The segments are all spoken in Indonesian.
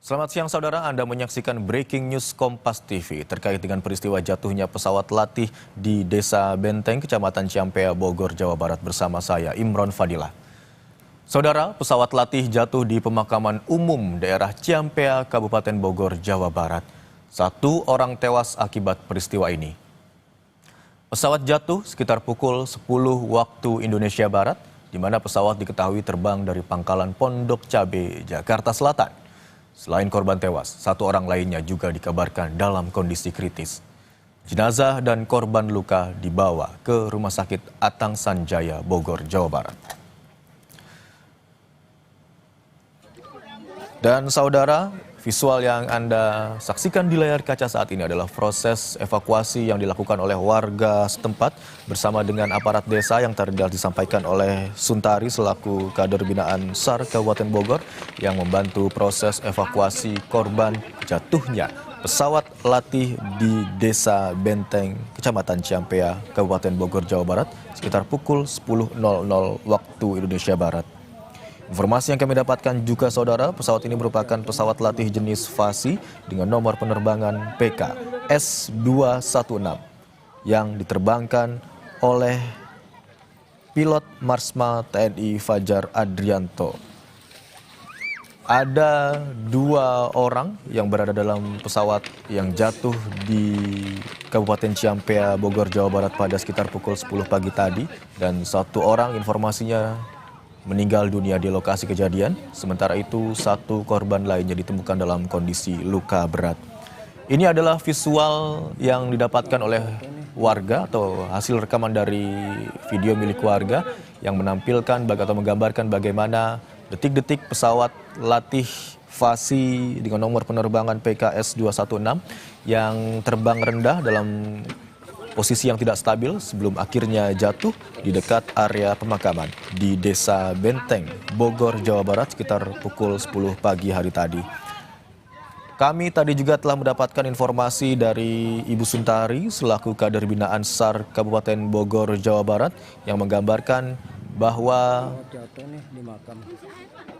Selamat siang saudara, Anda menyaksikan Breaking News Kompas TV terkait dengan peristiwa jatuhnya pesawat latih di Desa Benteng, Kecamatan Ciampea, Bogor, Jawa Barat bersama saya, Imron Fadilah. Saudara, pesawat latih jatuh di pemakaman umum daerah Ciampea, Kabupaten Bogor, Jawa Barat. 1 orang tewas akibat peristiwa ini. Pesawat jatuh sekitar pukul 10 waktu Indonesia Barat, di mana pesawat diketahui terbang dari Pangkalan Pondok Cabe, Jakarta Selatan. Selain korban tewas, 1 orang lainnya juga dikabarkan dalam kondisi kritis. Jenazah dan korban luka dibawa ke Rumah Sakit Atang Sanjaya, Bogor, Jawa Barat. Dan saudara, visual yang Anda saksikan di layar kaca saat ini adalah proses evakuasi yang dilakukan oleh warga setempat bersama dengan aparat desa yang tadi disampaikan oleh Suntari selaku kader binaan SAR Kabupaten Bogor yang membantu proses evakuasi korban jatuhnya pesawat latih di Desa Benteng, Kecamatan Ciampea, Kabupaten Bogor, Jawa Barat sekitar pukul 10.00 waktu Indonesia Barat. Informasi yang kami dapatkan juga saudara, pesawat ini merupakan pesawat latih jenis Fasi dengan nomor penerbangan PK S216 yang diterbangkan oleh pilot Marsma TNI Fajar Adrianto. Ada 2 orang yang berada dalam pesawat yang jatuh di Kabupaten Ciampea, Bogor, Jawa Barat pada sekitar pukul 10 pagi tadi dan 1 orang informasinya meninggal dunia di lokasi kejadian, sementara itu 1 korban lainnya ditemukan dalam kondisi luka berat. Ini adalah visual yang didapatkan oleh warga atau hasil rekaman dari video milik warga yang menampilkan atau menggambarkan bagaimana detik-detik pesawat latih Fasi dengan nomor penerbangan PKS 216 yang terbang rendah dalam posisi yang tidak stabil sebelum akhirnya jatuh di dekat area pemakaman di Desa Benteng, Bogor, Jawa Barat sekitar pukul 10 pagi hari tadi. Kami tadi juga telah mendapatkan informasi dari Ibu Suntari selaku kader binaan SAR Kabupaten Bogor, Jawa Barat yang menggambarkan bahwa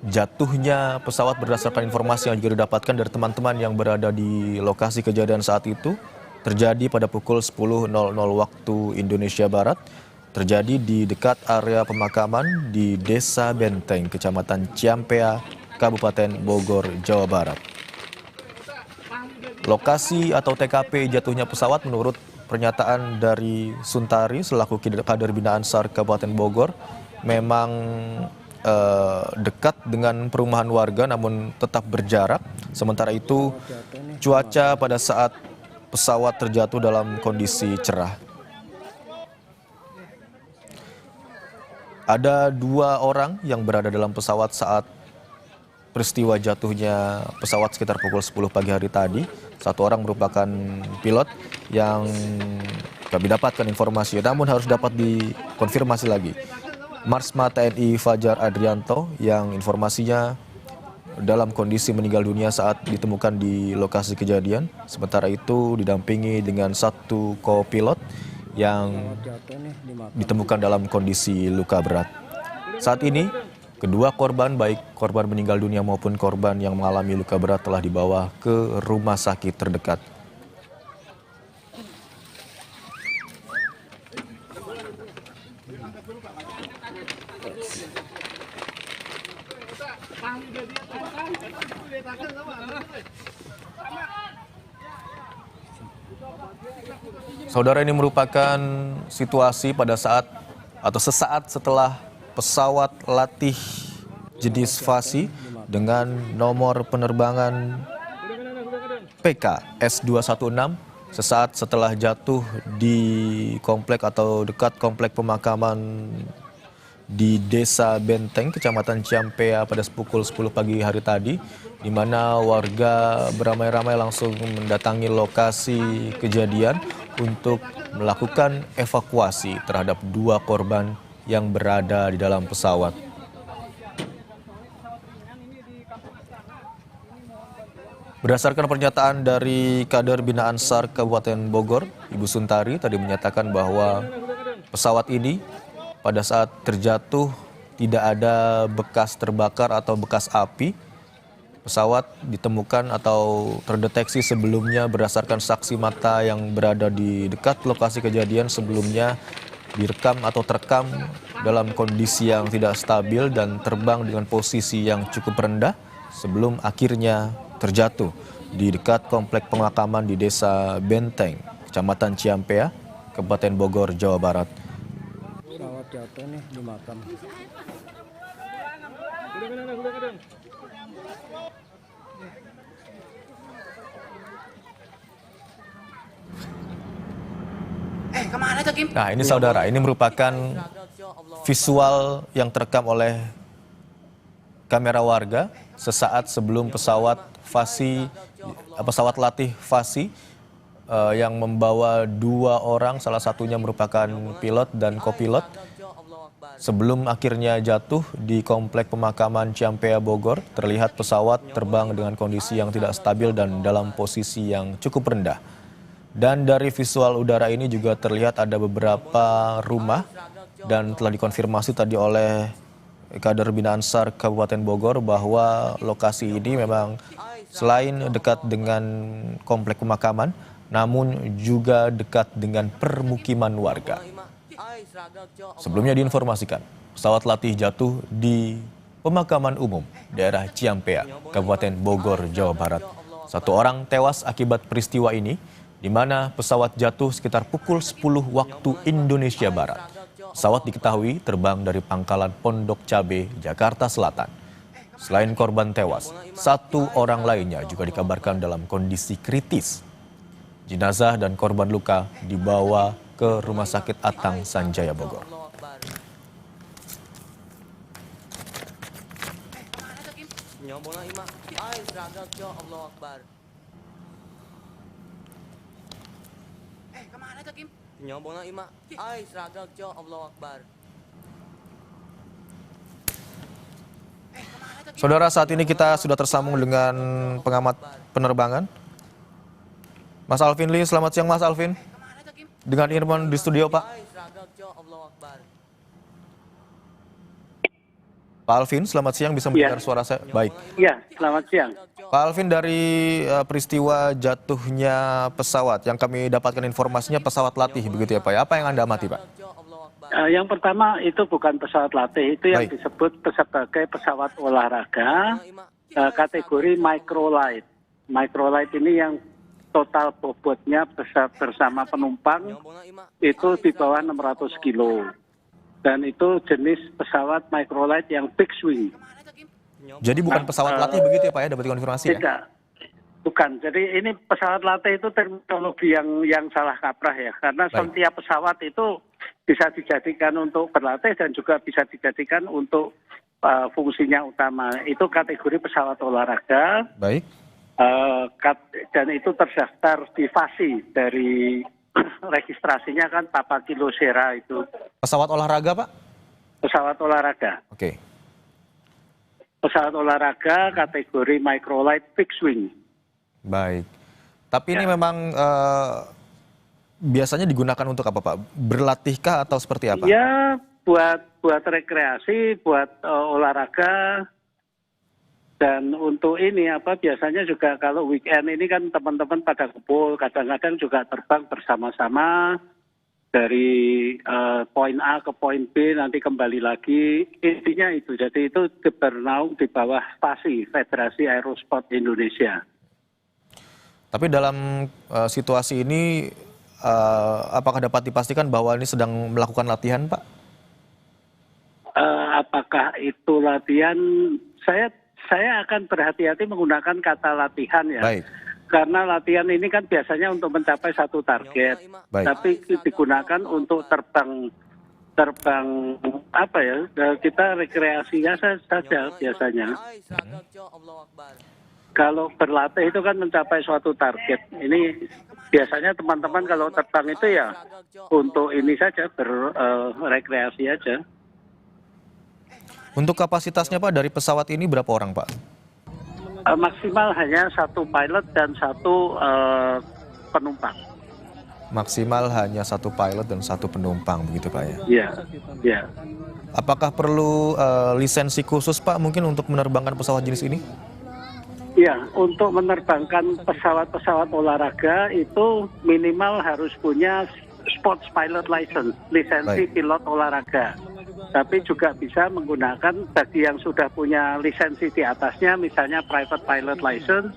jatuhnya pesawat berdasarkan informasi yang juga didapatkan dari teman-teman yang berada di lokasi kejadian saat itu terjadi pada pukul 10.00 waktu Indonesia Barat, terjadi di dekat area pemakaman di Desa Benteng, Kecamatan Ciampea, Kabupaten Bogor, Jawa Barat. Lokasi atau TKP jatuhnya pesawat menurut pernyataan dari Suntari selaku kader binaan SAR Kabupaten Bogor memang dekat dengan perumahan warga namun tetap berjarak. Sementara itu cuaca pada saat pesawat terjatuh dalam kondisi cerah. Ada 2 orang yang berada dalam pesawat saat peristiwa jatuhnya pesawat sekitar pukul 10 pagi hari tadi. 1 orang merupakan pilot yang kami dapatkan informasi, namun harus dapat dikonfirmasi lagi. Marsma TNI Fajar Adrianto yang informasinya dalam kondisi meninggal dunia saat ditemukan di lokasi kejadian. Sementara itu didampingi dengan 1 kopilot yang ditemukan dalam kondisi luka berat. Saat ini kedua korban, baik korban meninggal dunia maupun korban yang mengalami luka berat telah dibawa ke rumah sakit terdekat. Saudara, ini merupakan situasi pada saat atau sesaat setelah pesawat latih jenis Fasi dengan nomor penerbangan PK S216 sesaat setelah jatuh di komplek atau dekat komplek pemakaman di Desa Benteng, Kecamatan Ciampea pada pukul 10 pagi hari tadi, di mana warga beramai-ramai langsung mendatangi lokasi kejadian untuk melakukan evakuasi terhadap 2 korban yang berada di dalam pesawat. Berdasarkan pernyataan dari kader binaan SAR Kabupaten Bogor, Ibu Suntari tadi menyatakan bahwa pesawat ini pada saat terjatuh tidak ada bekas terbakar atau bekas api. Pesawat ditemukan atau terdeteksi sebelumnya berdasarkan saksi mata yang berada di dekat lokasi kejadian sebelumnya direkam atau terekam dalam kondisi yang tidak stabil dan terbang dengan posisi yang cukup rendah sebelum akhirnya terjatuh di dekat komplek pemakaman di Desa Benteng, Kecamatan Ciampea, Kabupaten Bogor, Jawa Barat. Pesawat jatuh nih di makam. Nah, ini saudara, ini merupakan visual yang terekam oleh kamera warga sesaat sebelum pesawat latih Fasi yang membawa 2 orang, salah satunya merupakan pilot dan kopilot, sebelum akhirnya jatuh di komplek pemakaman Ciampea Bogor. Terlihat pesawat terbang dengan kondisi yang tidak stabil dan dalam posisi yang cukup rendah. Dan dari visual udara ini juga terlihat ada beberapa rumah dan telah dikonfirmasi tadi oleh Kader Bina Ansar Kabupaten Bogor bahwa lokasi ini memang selain dekat dengan komplek pemakaman, namun juga dekat dengan permukiman warga. Sebelumnya diinformasikan, pesawat latih jatuh di pemakaman umum daerah Ciampea, Kabupaten Bogor, Jawa Barat. 1 orang tewas akibat peristiwa ini, di mana pesawat jatuh sekitar pukul 10 waktu Indonesia Barat. Pesawat diketahui terbang dari Pangkalan Pondok Cabe, Jakarta Selatan. Selain korban tewas, 1 orang lainnya juga dikabarkan dalam kondisi kritis. Jenazah dan korban luka dibawa ke Rumah Sakit Atang Sanjaya Bogor. Saudara, saat ini kita sudah tersambung dengan pengamat penerbangan, Mas Alvin Lee. Selamat siang, Mas Alvin. Dengan Irman di studio, Pak. Pak Alvin, selamat siang. Bisa mendengar suara saya? Baik. Iya, selamat siang. Pak Alvin, dari peristiwa jatuhnya pesawat yang kami dapatkan informasinya pesawat latih, begitu ya Pak? Apa yang Anda amati, Pak? Yang pertama itu bukan pesawat latih, itu yang disebut sebagai pesawat olahraga kategori microlight. Microlight ini yang total bobotnya bersama penumpang itu di bawah 600 kilo. Dan itu jenis pesawat microlight yang fixed wing. Jadi bukan pesawat latih begitu ya Pak ya, dapat konfirmasi ya? Tidak, bukan. Jadi ini pesawat latih itu terminologi yang salah kaprah ya. Karena setiap pesawat itu bisa dijadikan untuk berlatih dan juga bisa dijadikan untuk fungsinya utama. Itu kategori pesawat olahraga. Baik. Dan itu terdaftar di Fasi dari registrasinya kan Papa Kilo Sierra itu. Pesawat olahraga, Pak? Pesawat olahraga. Oke. Pesawat olahraga kategori microlight fixed wing. Baik. Tapi ini memang biasanya digunakan untuk apa, Pak? Berlatihkah atau seperti apa? Ya, buat rekreasi, buat olahraga. Dan untuk ini biasanya juga kalau weekend ini kan teman-teman pada kumpul, kadang-kadang juga terbang bersama-sama dari poin A ke poin B, nanti kembali lagi. Intinya itu, jadi itu bernaung di bawah FASI, Federasi Aerosport Indonesia. Tapi dalam situasi ini, apakah dapat dipastikan bahwa ini sedang melakukan latihan, Pak? Apakah itu latihan? Saya akan berhati-hati menggunakan kata latihan ya. Baik. Karena latihan ini kan biasanya untuk mencapai satu target. Baik. Tapi digunakan untuk terbang kita rekreasinya saja biasanya. Kalau berlatih itu kan mencapai suatu target. Ini biasanya teman-teman kalau terbang itu ya untuk ini saja, berrekreasi aja. Untuk kapasitasnya Pak dari pesawat ini berapa orang Pak? Maksimal hanya 1 pilot dan 1 penumpang. Maksimal hanya 1 pilot dan 1 penumpang begitu Pak ya? Iya, iya. Apakah perlu lisensi khusus Pak mungkin untuk menerbangkan pesawat jenis ini? Ya, untuk menerbangkan pesawat-pesawat olahraga itu minimal harus punya sports pilot license, lisensi Baik. pilot olahraga. Tapi juga bisa menggunakan bagi yang sudah punya lisensi di atasnya, misalnya private pilot license,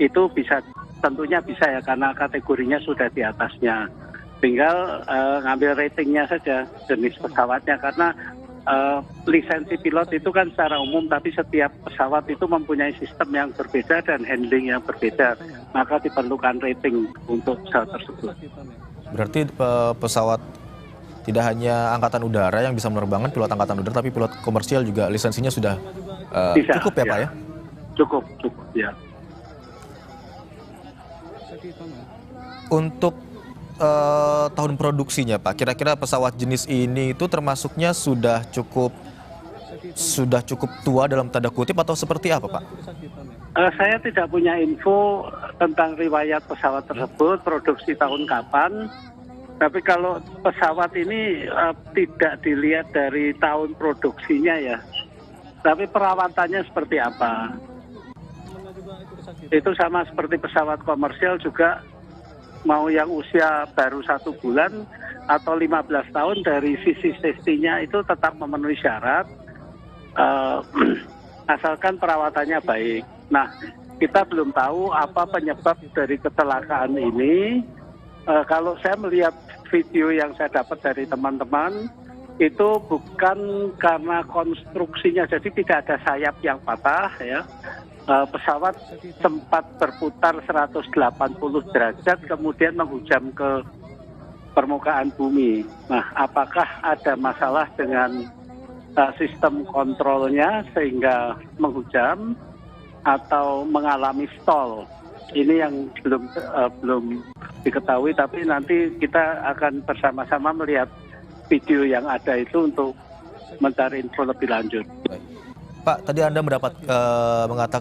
itu bisa tentunya bisa ya karena kategorinya sudah di atasnya. Tinggal ngambil ratingnya saja jenis pesawatnya karena lisensi pilot itu kan secara umum, tapi setiap pesawat itu mempunyai sistem yang berbeda dan handling yang berbeda. Maka diperlukan rating untuk pesawat tersebut. Berarti pesawat tidak hanya angkatan udara yang bisa menerbangkan, pilot angkatan udara, tapi pilot komersial juga lisensinya sudah Bisa, cukup ya Pak ya? Cukup ya. Untuk tahun produksinya Pak, kira-kira pesawat jenis ini itu termasuknya sudah cukup tua dalam tanda kutip atau seperti apa Pak? Saya tidak punya info tentang riwayat pesawat tersebut, produksi tahun kapan. Tapi kalau pesawat ini tidak dilihat dari tahun produksinya ya, tapi perawatannya seperti apa. Itu sama seperti pesawat komersial juga, mau yang usia baru 1 bulan atau 15 tahun, dari sisi safety-nya itu tetap memenuhi syarat, asalkan perawatannya baik. Nah, kita belum tahu apa penyebab dari kecelakaan ini. Kalau saya melihat video yang saya dapat dari teman-teman, itu bukan karena konstruksinya, jadi tidak ada sayap yang patah ya. Pesawat sempat berputar 180 derajat kemudian menghujam ke permukaan bumi. Nah, apakah ada masalah dengan sistem kontrolnya sehingga menghujam atau mengalami stall? Ini yang belum diketahui, tapi nanti kita akan bersama-sama melihat video yang ada itu untuk mencari info lebih lanjut. Baik. Pak, tadi Anda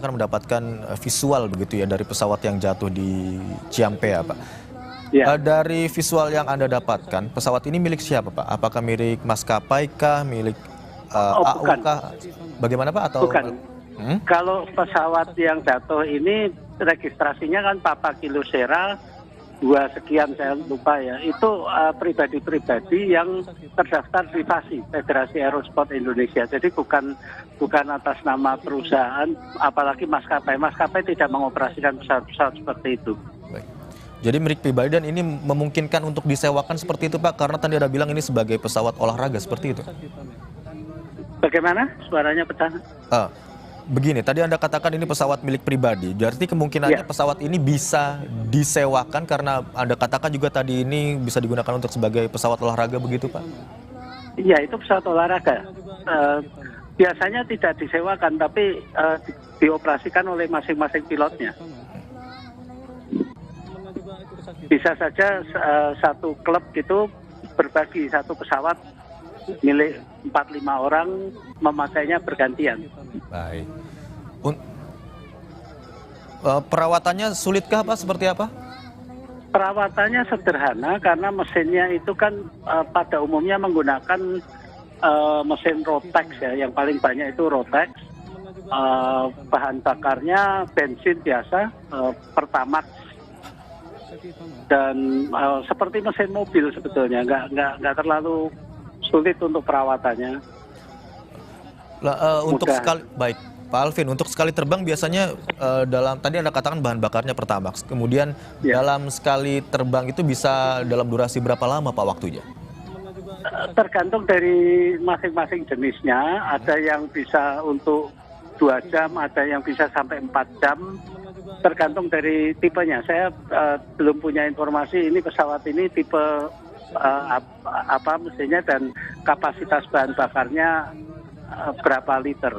mendapatkan visual begitu ya dari pesawat yang jatuh di Ciampea, Pak. Ya. Dari visual yang Anda dapatkan, pesawat ini milik siapa, Pak? Apakah milik maskapai kah, milik AU bukan. kah? Bagaimana, Pak? Atau Bukan. Kalau pesawat yang jatuh ini registrasinya kan Papa Kilo Sierra 2 sekian, saya lupa ya. Itu pribadi-pribadi yang terdaftar di FASI, Federasi Aerosport Indonesia. Jadi bukan atas nama perusahaan, apalagi maskapai. Maskapai tidak mengoperasikan pesawat-pesawat seperti itu. Baik. Jadi milik pribadi dan ini memungkinkan untuk disewakan seperti itu, Pak? Karena tadi Anda bilang ini sebagai pesawat olahraga, seperti itu. Bagaimana? Suaranya pecah. Begini, tadi Anda katakan ini pesawat milik pribadi. Berarti kemungkinannya pesawat ini bisa disewakan karena Anda katakan juga tadi ini bisa digunakan untuk sebagai pesawat olahraga, begitu Pak? Iya, itu pesawat olahraga. Biasanya tidak disewakan, tapi dioperasikan oleh masing-masing pilotnya. Bisa saja satu klub itu berbagi satu pesawat milik 4-5 orang, memakainya bergantian. Baik. Perawatannya sulitkah Pak? Seperti apa? Perawatannya sederhana karena mesinnya itu kan pada umumnya menggunakan mesin Rotax ya, yang paling banyak itu Rotax. Bahan bakarnya bensin biasa, Pertamax, dan seperti mesin mobil sebetulnya, nggak terlalu sulit untuk perawatannya. Untuk sekali, baik Pak Alvin, untuk sekali terbang biasanya dalam, tadi Anda katakan bahan bakarnya Pertamax, kemudian dalam sekali terbang itu bisa dalam durasi berapa lama Pak waktunya? Tergantung dari masing-masing jenisnya, ada yang bisa untuk 2 jam, ada yang bisa sampai 4 jam, tergantung dari tipenya. Saya belum punya informasi ini pesawat ini tipe apa mesinnya dan kapasitas bahan bakarnya berapa liter.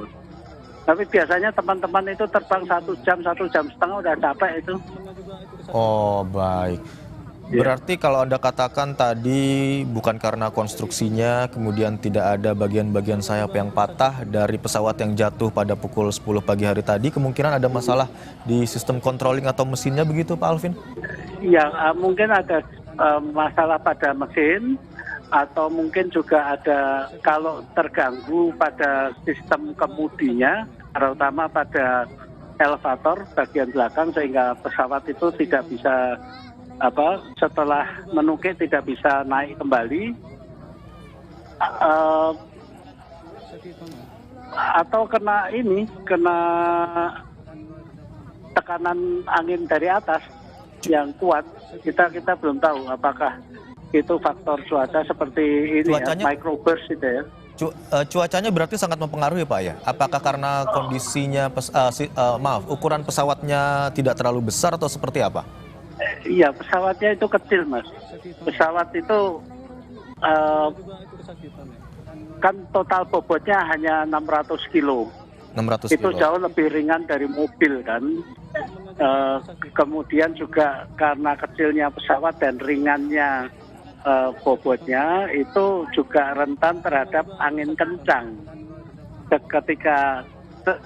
Tapi biasanya teman-teman itu terbang 1 jam, 1,5 jam udah capek itu. Oh baik. Berarti kalau Anda katakan tadi bukan karena konstruksinya, kemudian tidak ada bagian-bagian sayap yang patah dari pesawat yang jatuh pada pukul 10 pagi hari tadi, kemungkinan ada masalah di sistem controlling atau mesinnya, begitu Pak Alvin? Ya, mungkin ada masalah pada mesin, atau mungkin juga ada kalau terganggu pada sistem kemudinya, terutama pada elevator bagian belakang sehingga pesawat itu tidak bisa setelah menukik tidak bisa naik kembali. Atau kena tekanan angin dari atas yang kuat. Kita belum tahu apakah itu faktor cuaca seperti ini Cuacanya- microburst itu ya. Cuacanya berarti sangat mempengaruhi Pak ya? Apakah karena kondisinya, ukuran pesawatnya tidak terlalu besar atau seperti apa? Iya, pesawatnya itu kecil Mas. Pesawat itu kan total bobotnya hanya 600 kilo. 600 Itu kilo. jauh lebih ringan dari mobil kan. Kemudian juga karena kecilnya pesawat dan ringannya bobotnya itu juga rentan terhadap angin kencang. Ketika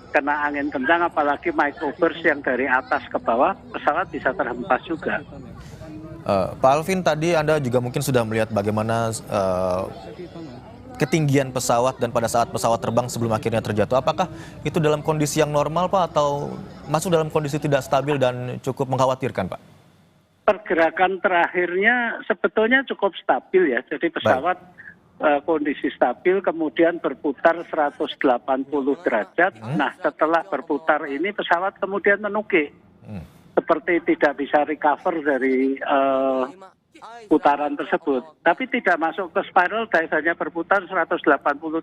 kena angin kencang apalagi microburst yang dari atas ke bawah, pesawat bisa terhempas juga. Pak Alvin, tadi Anda juga mungkin sudah melihat bagaimana ketinggian pesawat dan pada saat pesawat terbang sebelum akhirnya terjatuh. Apakah itu dalam kondisi yang normal Pak atau masuk dalam kondisi tidak stabil dan cukup mengkhawatirkan Pak? Pergerakan terakhirnya sebetulnya cukup stabil ya. Jadi pesawat kondisi stabil kemudian berputar 180 derajat. Nah setelah berputar ini pesawat kemudian menukik. Seperti tidak bisa recover dari putaran tersebut. Tapi tidak masuk ke spiral dive, hanya berputar 180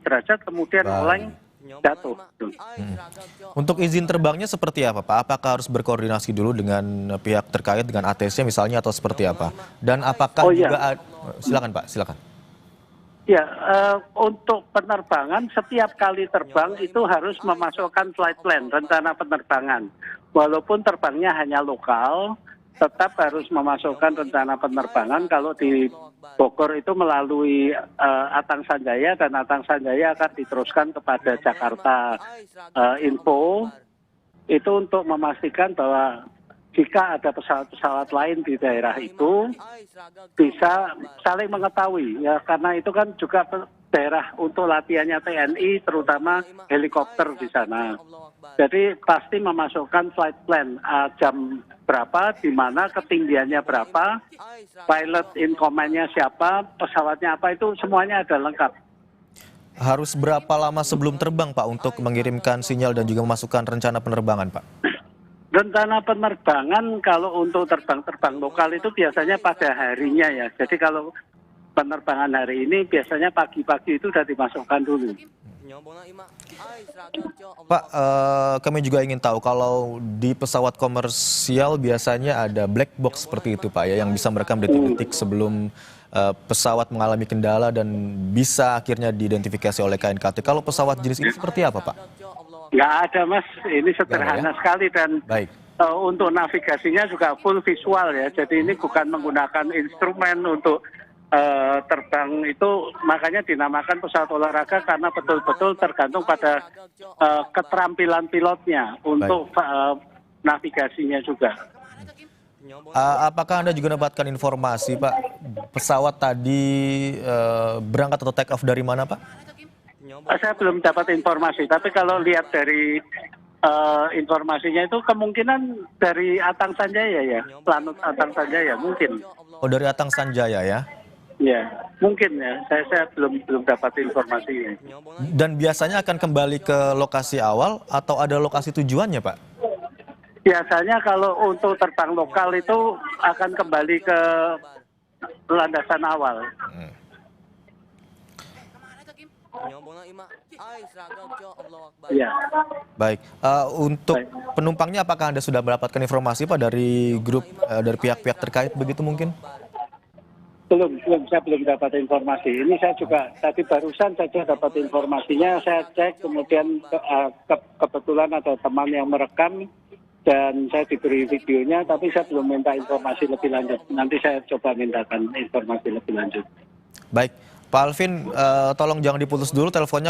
derajat kemudian oleng jatuh. Untuk izin terbangnya seperti apa Pak? Apakah harus berkoordinasi dulu dengan pihak terkait dengan ATC misalnya atau seperti apa? Dan apakah silakan Pak, silakan. Ya, untuk penerbangan setiap kali terbang itu harus memasukkan flight plan, rencana penerbangan. Walaupun terbangnya hanya lokal, tetap harus memasukkan rencana penerbangan. Kalau di Bogor itu melalui Atang Sanjaya dan Atang Sanjaya akan diteruskan kepada Jakarta Info. Itu untuk memastikan bahwa jika ada pesawat-pesawat lain di daerah itu bisa saling mengetahui ya, karena itu kan juga daerah untuk latihannya TNI terutama helikopter di sana. Jadi pasti memasukkan flight plan jam berapa, di mana ketinggiannya berapa, pilot in command-nya siapa, pesawatnya apa, itu semuanya ada lengkap. Harus berapa lama sebelum terbang Pak untuk mengirimkan sinyal dan juga memasukkan rencana penerbangan Pak? Rencana penerbangan kalau untuk terbang-terbang lokal itu biasanya pada harinya ya. Jadi kalau penerbangan hari ini biasanya pagi-pagi itu sudah dimasukkan dulu. Pak, kami juga ingin tahu kalau di pesawat komersial biasanya ada black box seperti itu Pak ya, yang bisa merekam detik-detik sebelum pesawat mengalami kendala dan bisa akhirnya diidentifikasi oleh KNKT. Kalau pesawat jenis ini seperti apa Pak? Nggak ada Mas, ini sederhana sekali dan Baik. Untuk navigasinya juga full visual ya. Jadi ini bukan menggunakan instrumen untuk terbang, itu makanya dinamakan pesawat olahraga karena betul-betul tergantung pada keterampilan pilotnya untuk navigasinya juga. Apakah Anda juga mendapatkan informasi Pak, pesawat tadi berangkat atau take off dari mana Pak? Saya belum dapat informasi, tapi kalau lihat dari informasinya itu kemungkinan dari Atang Sanjaya ya, Lanut Atang Sanjaya mungkin. Oh, dari Atang Sanjaya ya? Ya, mungkin ya. Saya belum dapat informasinya. Dan biasanya akan kembali ke lokasi awal atau ada lokasi tujuannya Pak? Biasanya kalau untuk terbang lokal itu akan kembali ke landasan awal. Ya. Baik, untuk penumpangnya apakah Anda sudah mendapatkan informasi Pak dari grup, dari pihak-pihak terkait begitu mungkin? Belum, saya belum dapat informasi. Ini saya juga tadi barusan saja dapat informasinya, saya cek kemudian kebetulan ada teman yang merekam dan saya diberi videonya, tapi saya belum minta informasi lebih lanjut. Nanti saya coba mintakan informasi lebih lanjut. Baik, Pak Alvin, tolong jangan diputus dulu teleponnya.